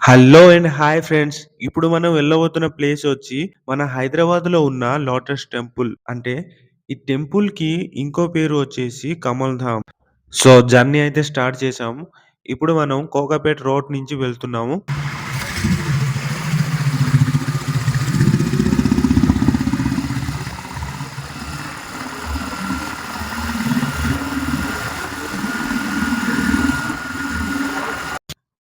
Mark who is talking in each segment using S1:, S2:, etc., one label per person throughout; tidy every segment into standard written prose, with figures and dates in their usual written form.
S1: Hello and hi friends. ఇప్పుడు మనం వెళ్ళబోతున్న place వచ్చి మన హైదరాబాద్‌లో ఉన్న లోటస్ టెంపుల్. అంటే ఈ టెంపుల్‌కి ఇంకో పేరు వచ్చేసి కమల్ ధామ్. సో, జర్నీ అయితే స్టార్ట్ చేశాము. ఇప్పుడు మనం కోకాపేట్ రోడ్ నుంచి వెళ్తున్నాము.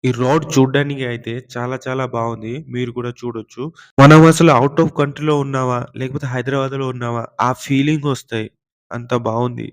S1: ఈ రోడ్ చూడ్డానికి అయితే చాలా చాలా బావుంది. మీరు కూడా చూడొచ్చు. మనం అసలు ఔట్ ఆఫ్ కంట్రీలో ఉన్నామా? లేకపోతే హైదరాబాద్‌లో ఉన్నామా? ఆ ఫీలింగ్ వస్తాయి. అంత బావుంది.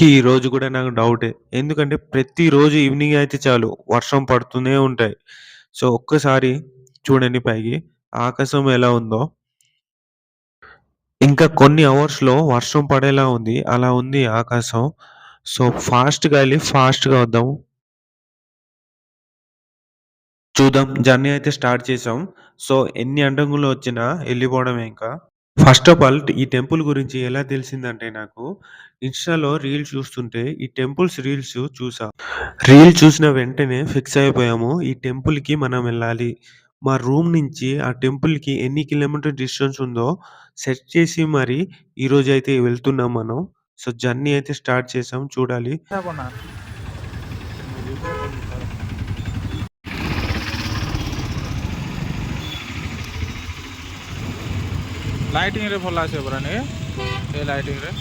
S1: ఈ రోజు కూడా నాకు డౌటే. ఎందుకంటే ప్రతిరోజు ఈవినింగ్ అయితే చాలు వర్షం పడుతూనే ఉంటాయి. సో, ఒక్కసారి చూడండి పైకి ఆకాశం ఎలా ఉందో. ఇంకా కొన్ని అవర్స్‌లో వర్షం పడేలా ఉంది. అలా ఉంది ఆకాశం. సో, ఫాస్ట్‌గా ఎళ్లి ఫాస్ట్‌గా వద్దాం. చూద్దాం. జర్నీ అయితే స్టార్ట్ చేసాం. సో, ఎన్ని అడ్డంకులు వచ్చినా ఎళ్ళిపోవడమే ఇంకా. ఫస్ట్ ఆఫ్ ఆల్ ఈ టెంపుల్ గురించి ఎలా తెలిసిందంటే నాకు ఇన్‌స్టాలో రీల్స్ చూస్తుంటే ఈ టెంపుల్స్ రీల్స్ చూసా. రీల్ చూసిన వెంటనే ఫిక్స్ అయిపోయాము. ఈ టెంపుల్‌కి మనం వెళ్ళాలి. మా రూమ్ నుంచి ఆ టెంపుల్‌కి ఎన్ని కిలోమీటర్ డిస్టెన్స్ ఉందో సెట్ చేసి మరి ఈరోజైతే వెళ్తున్నాం మనం. సో, జర్నీ అయితే స్టార్ట్ చేసాం. చూడాలి.
S2: ଲାଇଟିଂ ରେ ଭଲ ଆସିବ ପରା ନି ଏ ଲାଇଟିଂ ରେ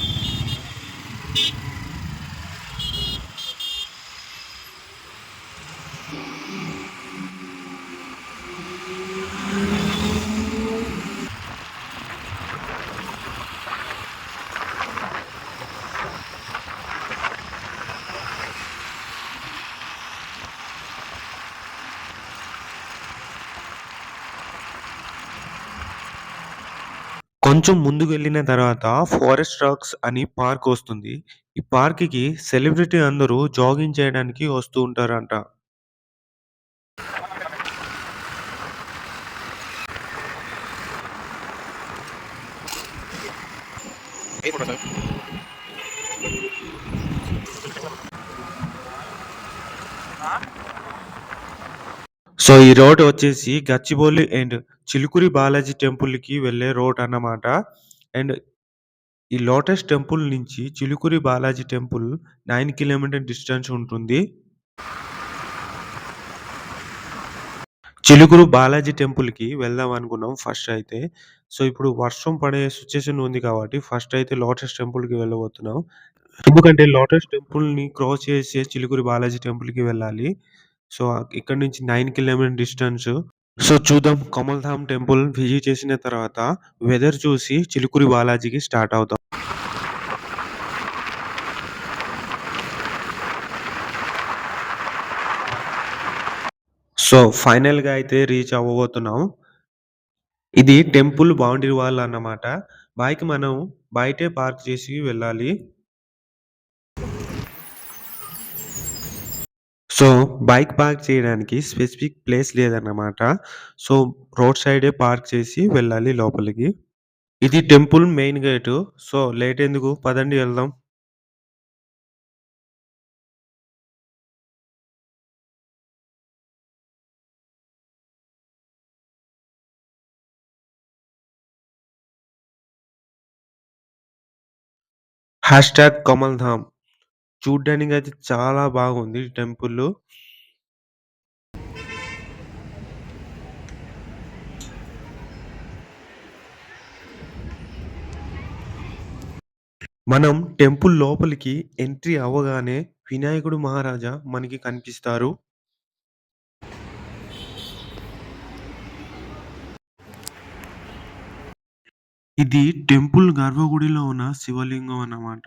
S1: కొంచెం ముందుకెళ్ళిన తర్వాత ఫారెస్ట్ రాక్స్ అని పార్క్ వస్తుంది. ఈ పార్క్‌కి సెలబ్రిటీ అందరూ జాగింగ్ చేయడానికి వస్తూ ఉంటారంట.
S2: ఏ ఫోటో సార్
S1: సో, ఈ రోడ్ వచ్చేసి గచ్చిబౌలి అండ్ చిలుకురి బాలాజీ టెంపుల్‌కి వెళ్ళే రోడ్ అన్నమాట. అండ్ ఈ లోటస్ టెంపుల్ నుంచి చిలుకురి బాలాజీ టెంపుల్ 9 కిలోమీటర్ డిస్టెన్స్ ఉంటుంది. చిలుకురు బాలాజీ టెంపుల్‌కి వెళ్దాం అనుకున్నాం ఫస్ట్ అయితే. సో, ఇప్పుడు వర్షం పడే సిట్యుయేషన్ ఉంది కాబట్టి ఫస్ట్ అయితే లోటస్ టెంపుల్‌కి వెళ్ళబోతున్నాం. ఎందుకంటే లోటస్ టెంపుల్‌ని క్రాస్ చేసే చిలుకురి బాలాజీ టెంపుల్‌కి వెళ్ళాలి. సో, ఇక్కడి నుంచి 9 కిలోమీటర్ డిస్టెన్స్. సో, చూద్దాం కమల్ ధామ్ టెంపుల్ విజిట్ చేసిన తర్వాత వెదర్ చూసి చిలుకురి బాలాజీకి స్టార్ట్ అవుదాం. సో, ఫైనల్‌గా అయితే రీచ్ అవ్వబోతున్నాం. ఇది టెంపుల్ బౌండరీ వాల్ అన్నమాట. బైక్ మనం బయటే పార్క్ చేసి వెళ్ళాలి. సో, బైక్ పార్క్ చేయడానికి స్పెసిఫిక్ ప్లేస్ లేదన్నమాట. సో, రోడ్ సైడే పార్క్ చేసి వెళ్ళాలి లోపలికి. ఇది temple main gate. So, late ఎందుకు పదండి వెళ్దాం. కమల్ ధామ్ చూడ్డానికైతే చాలా బాగుంది టెంపులు. మనం టెంపుల్ లోపలికి ఎంట్రీ అవ్వగానే వినాయకుడు మహారాజా మనకి కనిపిస్తారు. ఇది టెంపుల్ గర్భగుడిలో ఉన్న శివలింగం అన్నమాట.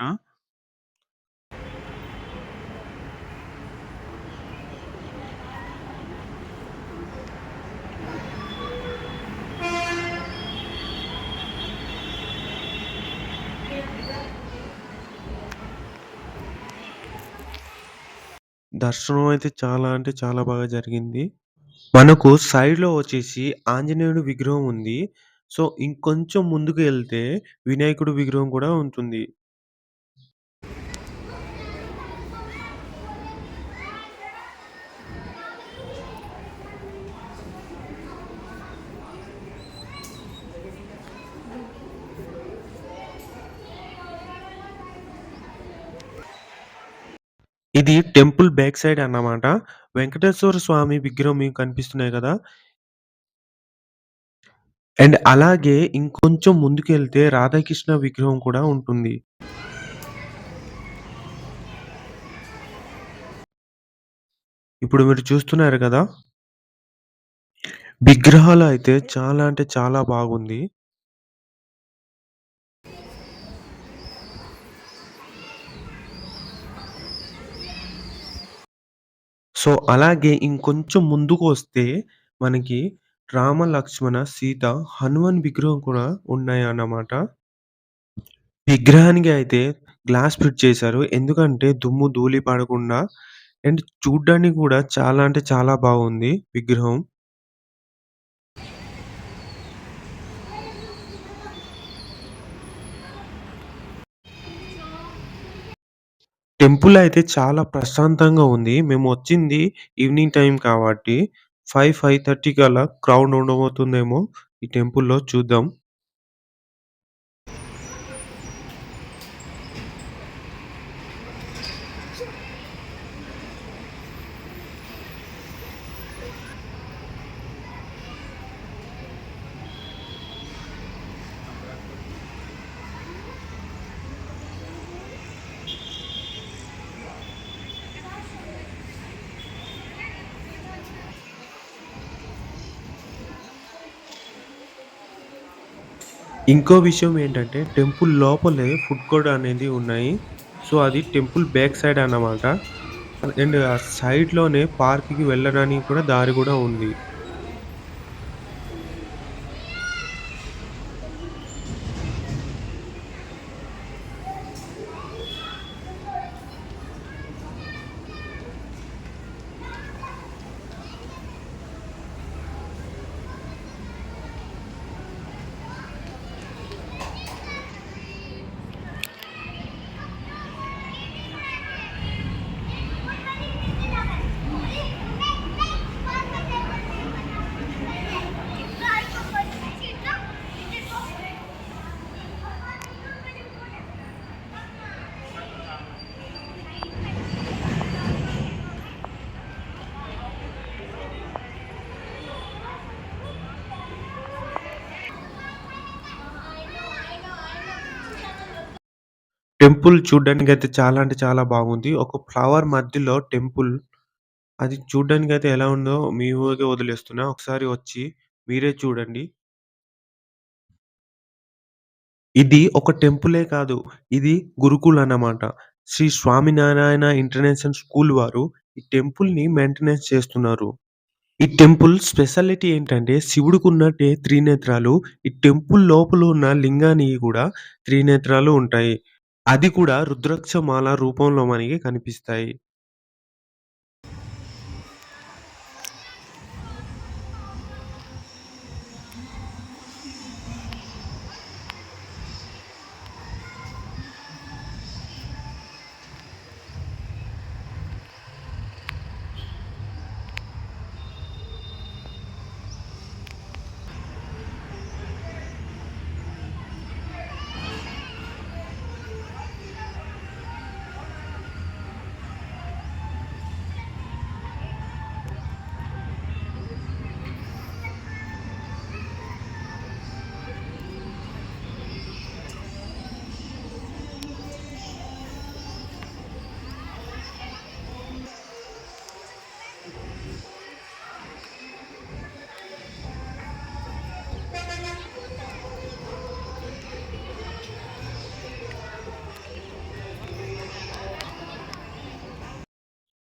S1: దర్శనం అయితే చాలా అంటే చాలా బాగా జరిగింది. మనకు సైడ్‌లో వచ్చేసి ఆంజనేయుడు విగ్రహం ఉంది. సో, ఇంకొంచెం ముందుకు ఎళ్తే వినాయకుడు విగ్రహం కూడా ఉంటుంది. ఇది టెంపుల్ బ్యాక్ సైడ్ అన్నమాట. వెంకటేశ్వర స్వామి విగ్రహం మీకు కనిపిస్తున్నాయి కదా! అండ్ అలాగే ఇంకొంచెం ముందుకెళ్తే రాధాకృష్ణ విగ్రహం కూడా ఉంటుంది. ఇప్పుడు మీరు చూస్తున్నారు కదా! విగ్రహాలు అయితే చాలా అంటే చాలా బాగుంది. సో, అలాగే ఇంకొంచెం ముందుకు వస్తే మనకి రామ, లక్ష్మణ, సీత, హనుమాన్ విగ్రహం కూడా ఉన్నాయన్నమాట. విగ్రహానికి అయితే గ్లాస్ ఫిట్ చేశారు. ఎందుకంటే దుమ్ము, ధూళి పడకుండా అండ్ చూడ్డానికి కూడా చాలా అంటే చాలా బాగుంది విగ్రహం. టెంపుల్ అయితే చాలా ప్రశాంతంగా ఉంది. మేమొచ్చింది ఈవినింగ్ టైమ్ కాబట్టి 5:30 కల్లా క్రౌడ్ ఉండబోతుందేమో ఈ టెంపుల్‌లో చూద్దాం. ఇంకో విషయం ఏంటంటే టెంపుల్ లోపలే ఫుడ్ కోర్ట్ అనేది ఉన్నాయి. సో, అది టెంపుల్ బ్యాక్ సైడ్ అన్నమాట. అండ్ ఆ సైడ్‌లోనే పార్క్‌కి వెళ్ళడానికి కూడా దారి కూడా ఉంది. టెంపుల్ చూడ్డానికైతే చాలా అంటే చాలా బాగుంది. ఒక ఫ్లవర్ మధ్యలో టెంపుల్ అది చూడ్డానికైతే ఎలా ఉందో మీ ఊహకే వదిలేస్తున్నా. ఒకసారి వచ్చి మీరే చూడండి. ఇది ఒక టెంపులే కాదు. ఇది గురుకుల్ అన్నమాట. శ్రీ స్వామినారాయణ ఇంటర్నేషనల్ స్కూల్ వారు ఈ టెంపుల్‌ని మెయింటెనెన్స్ చేస్తున్నారు. ఈ టెంపుల్ స్పెషాలిటీ ఏంటంటే శివుడికున్నట్టే త్రినేత్రాలు ఈ టెంపుల్ లోపల ఉన్న లింగానికి కూడా త్రినేత్రాలు ఉంటాయి. అది కూడా రుద్రాక్షమాల రూపంలో మనకి కనిపిస్తాయి.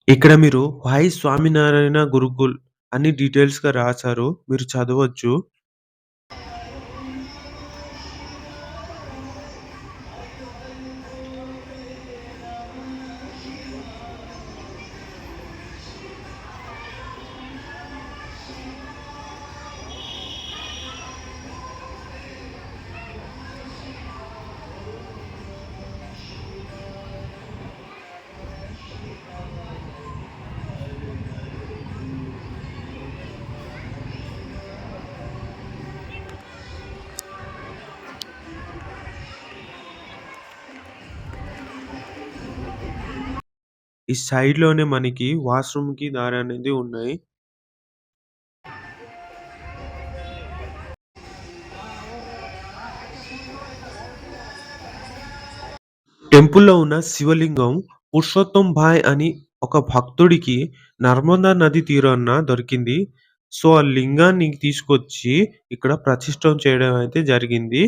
S1: ఇక్కడ మీరు వై స్వామినారాయణ గురుకుల్ అని డీటెయిల్స్‌గా రాసారు. మీరు చదవచ్చు. ఈ సైడ్‌లోనే మనకి వాష్‌రూమ్‌కి దారనేది ఉన్నాయి. టెంపుల్‌లో ఉన్న శివలింగం పురుషోత్తం భాయ్ అని ఒక భక్తుడికి నర్మదా నది తీరాన దొరికింది. సో, ఆ లింగాన్ని తీసుకొచ్చి ఇక్కడ ప్రతిష్టం చేయడం అయితే జరిగింది.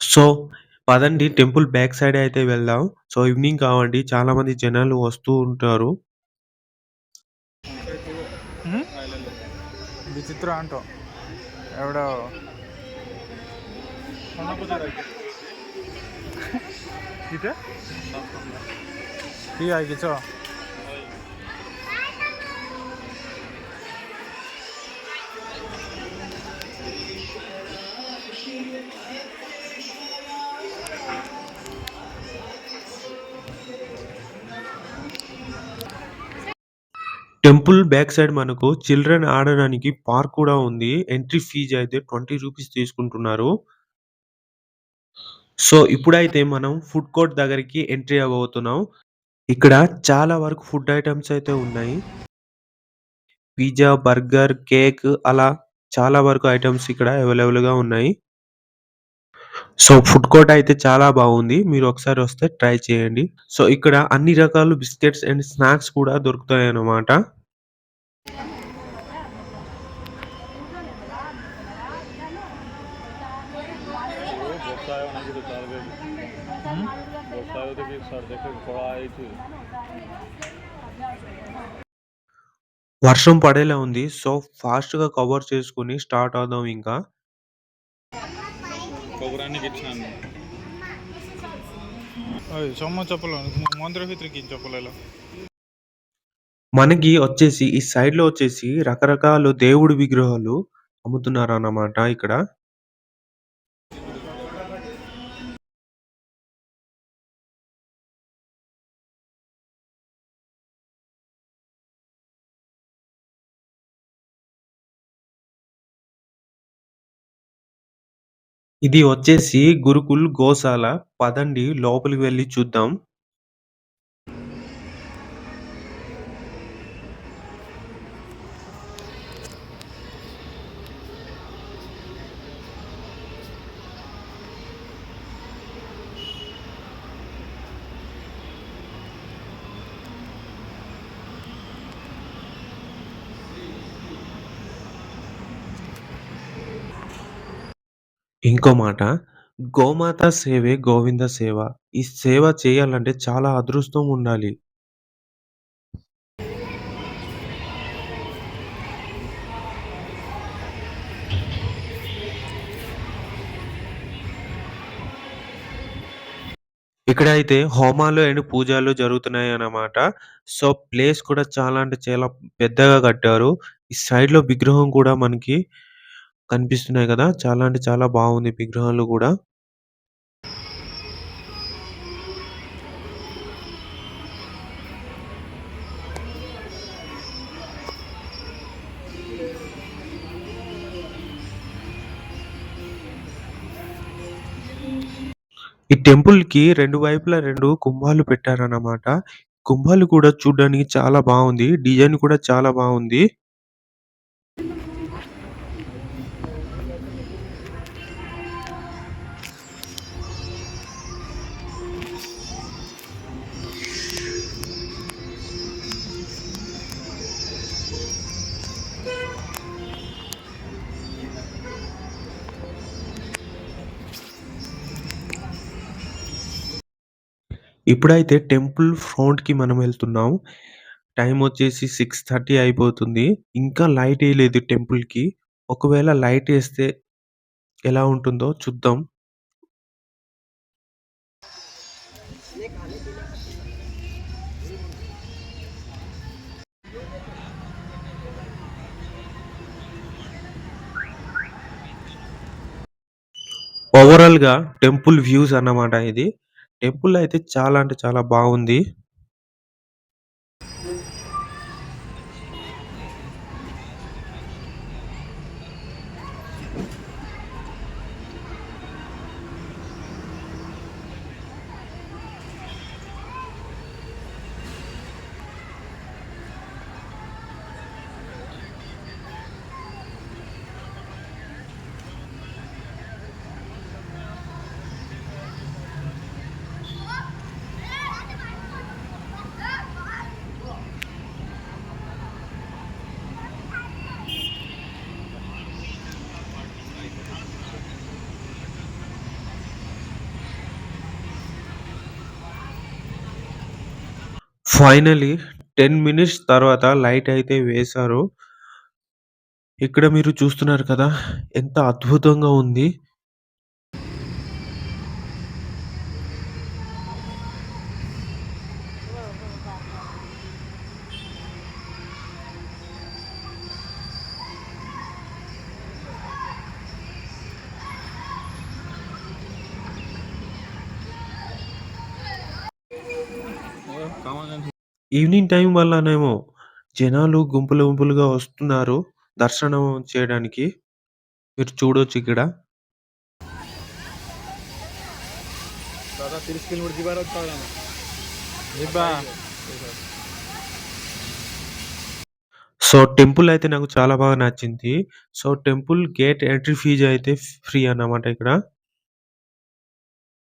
S1: సో, పదండి టెంపుల్ బ్యాక్ సైడే అయితే వెళ్దాం. సో, ఈవినింగ్ కాబట్టి చాలామంది జనాలు వస్తూ ఉంటారు.
S2: హ్మ్? విచిత్ర అంటావు ఎవడో किती ठीक आहे की चल
S1: టెంపుల్ బ్యాక్ సైడ్ మనకు చిల్డ్రన్ ఆడడానికి పార్క్ కూడా ఉంది. ఎంట్రీ ఫీజ్ అయితే ₹20 తీసుకుంటున్నారు. సో, ఇప్పుడైతే మనం ఫుడ్ కోర్ట్ దగ్గరికి ఎంట్రీ అవ్వబోతున్నాం. ఇక్కడ చాలా వరకు ఫుడ్ ఐటెమ్స్ అయితే ఉన్నాయి. పిజ్జా, బర్గర్, కేక్ అలా చాలా వరకు ఐటెమ్స్ ఇక్కడ అవైలబుల్‌గా ఉన్నాయి. సో, ఫుడ్ కోర్ట్ అయితే చాలా బాగుంది. మీరు ఒకసారి వస్తే ట్రై చేయండి. సో, ఇక్కడ అన్ని రకాల బిస్కెట్స్ అండ్ స్నాక్స్ కూడా దొరుకుతాయన్నమాట. వర్షం పడేలా ఉంది. సో, ఫాస్ట్‌గా కవర్ చేసుకొని స్టార్ట్ అవుదాం ఇంకా.
S2: प्रोग्राम ఇచ్చినాను ఓయ్ సొమ్మ చెప్పలు మందిర భిత్రికి చెప్పలేలా
S1: మనకి వచ్చేసి ఈ సైడ్‌లో వచ్చేసి రకరకాల దేవుడి విగ్రహాలు అమ్ముతున్నారన్నమాట ఇక్కడ. ఇది వచ్చేసి గురుకుల్ గోశాల. పదండి లోపలికి వెళ్లి చూద్దాం. ఇంకో మాట, గోమాత సేవే గోవింద సేవ. ఈ సేవ చేయాలంటే చాలా అదృష్టం ఉండాలి. ఇక్కడైతే హోమాలు అండ్ పూజలు జరుగుతున్నాయన్నమాట. సో, ప్లేస్ కూడా చాలా అంటే చాలా పెద్దగా కట్టారు. ఈ సైడ్‌లో విగ్రహం కూడా మనకి కనిపిస్తున్నాయి కదా! చాలా అంటే చాలా బాగుంది విగ్రహాలు గూడా. ఈ టెంపుల్‌కి 2 వైపులా 2 కుంభాలు పెట్టారన్నమాట. కుంభాలు కూడా చూడ్డానికి చాలా బావుంది. డిజైన్ కూడా చాలా బావుంది. ఇప్పుడైతే టెంపుల్ ఫ్రంట్‌కి మనం వెళ్తున్నాం. టైమ్ వచ్చేసి 6:30 అయిపోతుంది. ఇంకా లైట్ ఎయలేదు టెంపుల్‌కి. ఒకవేళ లైట్ ఎస్తే ఎలా ఉంటుందో చూద్దాం. ఓవరాల్‌గా టెంపుల్ వ్యూస్ అన్నమాట ఇది. టెంపుల్ అయితే చాలా అంటే చాలా బాగుంది. ఫైనల్లీ 10 మినిట్స్ తర్వాత లైట్ అయితే వేశారు. ఇక్కడ మీరు చూస్తున్నారు కదా! ఎంత అద్భుతంగా ఉంది. ఈవినింగ్ టైం వల్లనేమో జనాలు గుంపులు గుంపులుగా వస్తున్నారు దర్శనం చేయడానికి. మీరు చూడొచ్చిక్కడ.
S2: ଦାଦା 30 କିଲୋମିଟର ଯିବାର ଅଛି ତାହେଲେ ଆମେ। ଯିବା।
S1: సో, టెంపుల్ అయితే నాకు చాలా బాగా నచ్చింది. So, temple gate entry fees అయితే ఫ్రీ అన్నమాట ఇక్కడ.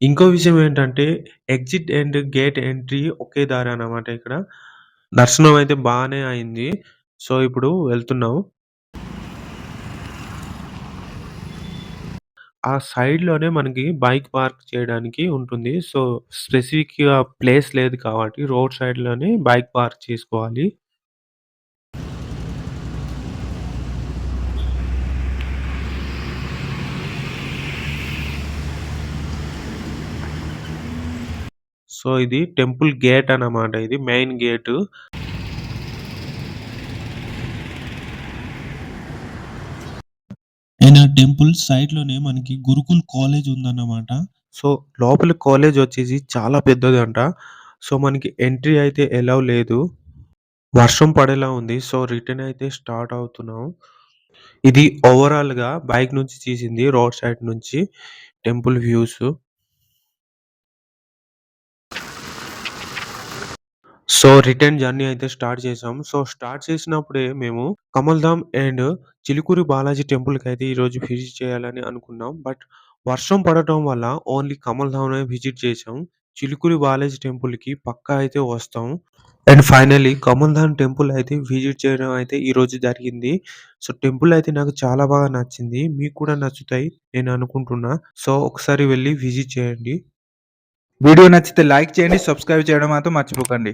S1: ఇంకో విషయం ఏంటంటే ఎగ్జిట్ అండ్ గేట్ ఎంట్రీ ఒకే దారి అన్నమాట ఇక్కడ. దర్శనం అయితే బానే అయింది. సో, ఇప్పుడు వెళ్తున్నాం. ఆ సైడ్‌లోనే మనకి బైక్ పార్క్ చేయడానికి ఉంటుంది. సో, స్పెసిఫిక్‌గా ప్లేస్ లేదు కాబట్టి రోడ్ సైడ్‌లోనే బైక్ పార్క్ చేసుకోవాలి. సో, ఇది టెంపుల్ గేట్ అన్నమాట. ఇది మెయిన్ గేటు. అండ్ ఆ టెంపుల్ సైడ్‌లోనే మనకి గురుకుల్ కాలేజ్ ఉందన్నమాట. సో, లోపల కాలేజ్ వచ్చేసి చాలా పెద్దదంట. సో, మనకి ఎంట్రీ అయితే ఎలౌ లేదు. వర్షం పడేలా ఉంది. సో, రిటర్న్ అయితే స్టార్ట్ అవుతున్నాం. ఇది ఓవరాల్‌గా బైక్ నుంచి తీసింది. రోడ్ సైడ్ నుంచి temple views. So, return journey అయితే స్టార్ట్ చేసాం. సో, స్టార్ట్ చేసినప్పుడే మేము కమల్‌ధామ్ అండ్ చిలుకూరి బాలాజీ టెంపుల్‌కైతే ఈరోజు విజిట్ చేయాలని అనుకున్నాం. బట్ వర్షం పడటం వల్ల ఓన్లీ కమల్‌ధామే విజిట్ చేసాం. చిలుకూరి బాలాజీ టెంపుల్‌కి పక్కా అయితే వస్తాం. అండ్ ఫైనల్లీ కమల్‌ధామ్ టెంపుల్ అయితే విజిట్ చేయడం అయితే ఈరోజు జరిగింది. సో, టెంపుల్ అయితే నాకు చాలా బాగా నచ్చింది. మీకు కూడా నచ్చుతాయి నేను అనుకుంటున్నా. సో, ఒకసారి వెళ్లి విజిట్ చేయండి.
S3: వీడియో నచ్చితే లైక్ చేయండి, సబ్స్క్రైబ్ చేయడం మాత్రం మర్చిపోకండి.